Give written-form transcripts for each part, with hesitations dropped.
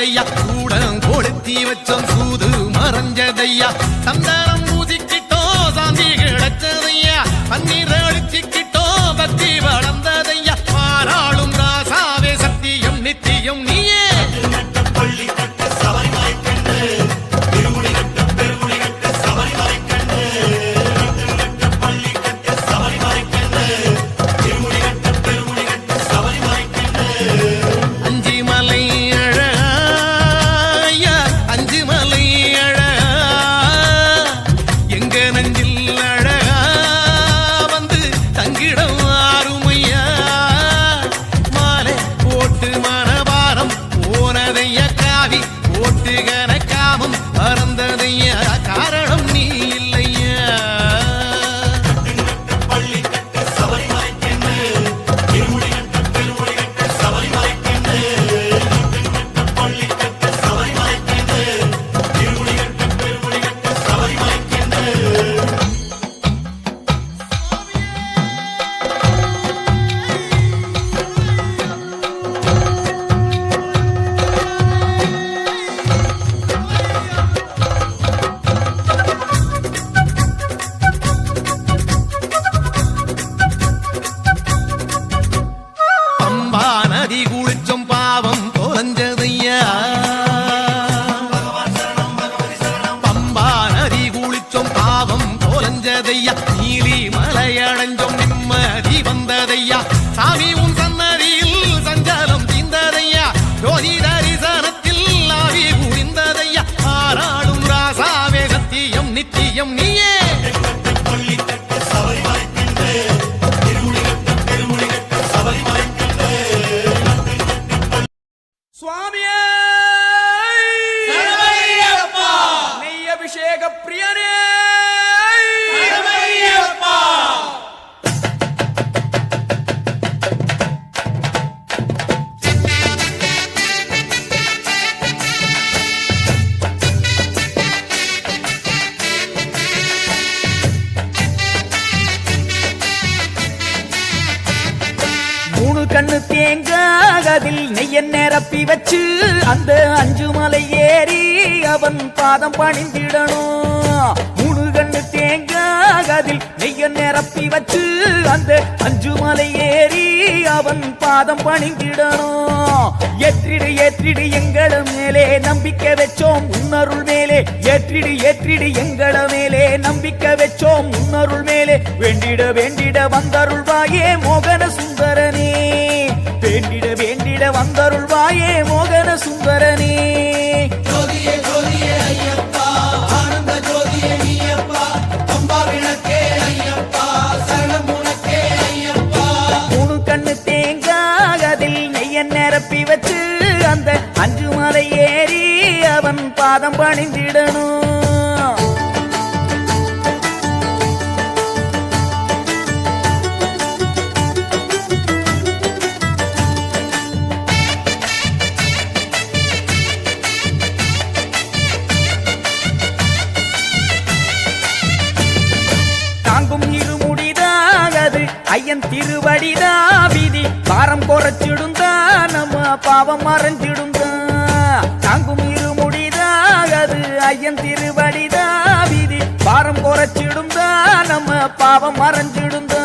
வந்ததையா கூடம் கொடுத்தி வச்சோம் சூது மறைஞ்சதையா சந்தானம் பூசிக்கிட்டோம் சாந்தி கிடைச்சதையா பன்னீர் அடிச்சுக்கிட்டோம் பக்தி வளர்ந்ததையா பாராளும் ராசாவே சத்தியம் நித்தியம் நீயே காரணம் நீ இல்லையா நீலி மலையடைஞ்சோம் நிம்மதி வந்ததையா சாமி உன் சன்னதியில் சஞ்சலம் தீர்ந்ததையா ஜோதி தரிசனத்தில் ஆவி புரிந்ததையா ஆராளும் ராசாவே சத்தியம் நித்தியம் நீயே சுவாமியே நெய் அபிஷேக பிரியனே கண்ணு தேங்காதில் நெய்ய நிரப்பி வச்சு அந்த அஞ்சு மலை ஏறி அவன் பாதம் பணிந்திடணும். மூணு கண்ணு தேங்காதில் நெய்ய நிரப்பி வச்சு அந்த அஞ்சு மலை ஏறி அவன் பாதம் பணிந்திடணும். ஏற்றிடு ஏற்றிடு எங்கள மேலே நம்பிக்கை வச்சோம் உன்னருள் மேலே ஏற்றிடு ஏற்றிடு எங்கள மேலே நம்பிக்கை வச்சோம் உன்னருள் மேலே வேண்டிட வேண்டிட வந்தருள்வாயே மோகன சுந்தரனே வேண்டிட வேண்டிட வந்தருள்வாயே மோகன சுந்தரனே ஜோதியே ஜோதியே ஐயப்பா ஆனந்த ஜோதியே நீயப்பா அம்பா விளக்கே ஐயப்பா சரணம் உனக்கே ஐயப்பா. மூணு கண்ணு தேங்காதில் நெய்ய நிரப்பி வச்சு அந்த அஞ்சு மலை ஏறி அவன் பாதம் பணிந்திடணும். ஐயன் திருவடிதா விதி பாரம் குறைச்சிடுந்தா நம்ம பாவம் மறைஞ்சிடுந்தா தாங்கும் இருமுடிதாகது ஐயன் திருவடிதா விதி பாரம் குறைச்சிடுந்தா நம்ம பாவம் மறைஞ்சிடுந்தா.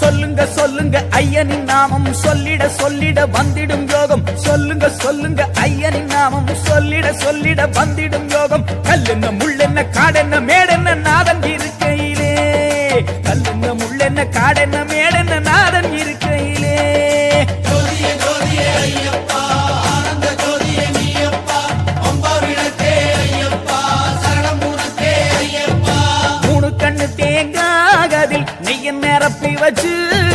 சொல்லுங்க சொல்லுங்க ஐயனின் நாமம் சொல்லிட சொல்லிட வந்திடும் யோகம் சொல்லுங்க சொல்லுங்க ஐயனின் நாமம் சொல்லிட சொல்லிட வந்திடும் யோகம். கல்லென்ன முள்ளென்ன காடென்ன மேடென்ன நாதன் இருக்கையிலே கல்லென்ன முள்ளென்ன காடென்ன மேடென்ன நாதன் இருக்கையிலே ஜோதியே ஜோதியே ஐயப்பா ஆனந்த ஜோதியே நீயப்பா அம்பா விளக்கே ஐயப்பா சரணம் உனக்கே ஐயப்பா. மூணு கண்ணு தேங்காதில் நெய்ய நிரப்பி வச்சு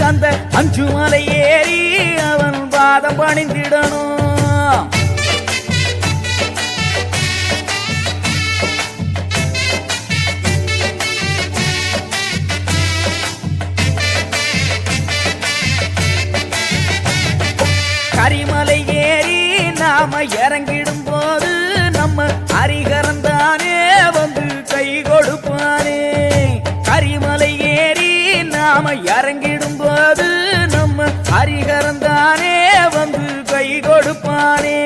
அந்த அஞ்சு மலை ஏறி அவன் பாதம் பணிந்திடணும். கரிமலை ஏறி நாம இறங்கிடும் போது நம்ம ஹரிகரந்தானே வந்து கை கொடுப்பானே. கரிமலை ஏறி நாம இறங்கிடும் போது நம்ம ஹரிகரந்தானே வந்து கை கொடுப்பானே.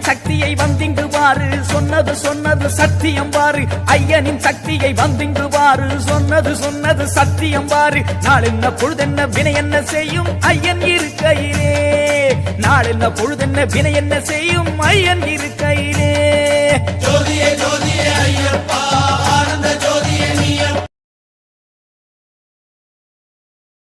ஐயனின் சக்தியை வந்திங்கு பாரு சொன்னது சொன்னது சத்தியம் பாரு ஐயனின் சக்தியை வந்திங்கு பாரு சொன்னது சொன்னது சத்தியம் பாரு நாளென்ன பொழுதென்ன வினை என்ன செய்யும் ஐயன் இருக்கையிலே நாளென்ன பொழுதென்ன வினை என்ன செய்யும் ஐயன் இருக்கையிலே ஜோதியே ஜோதியே ஐயப்பா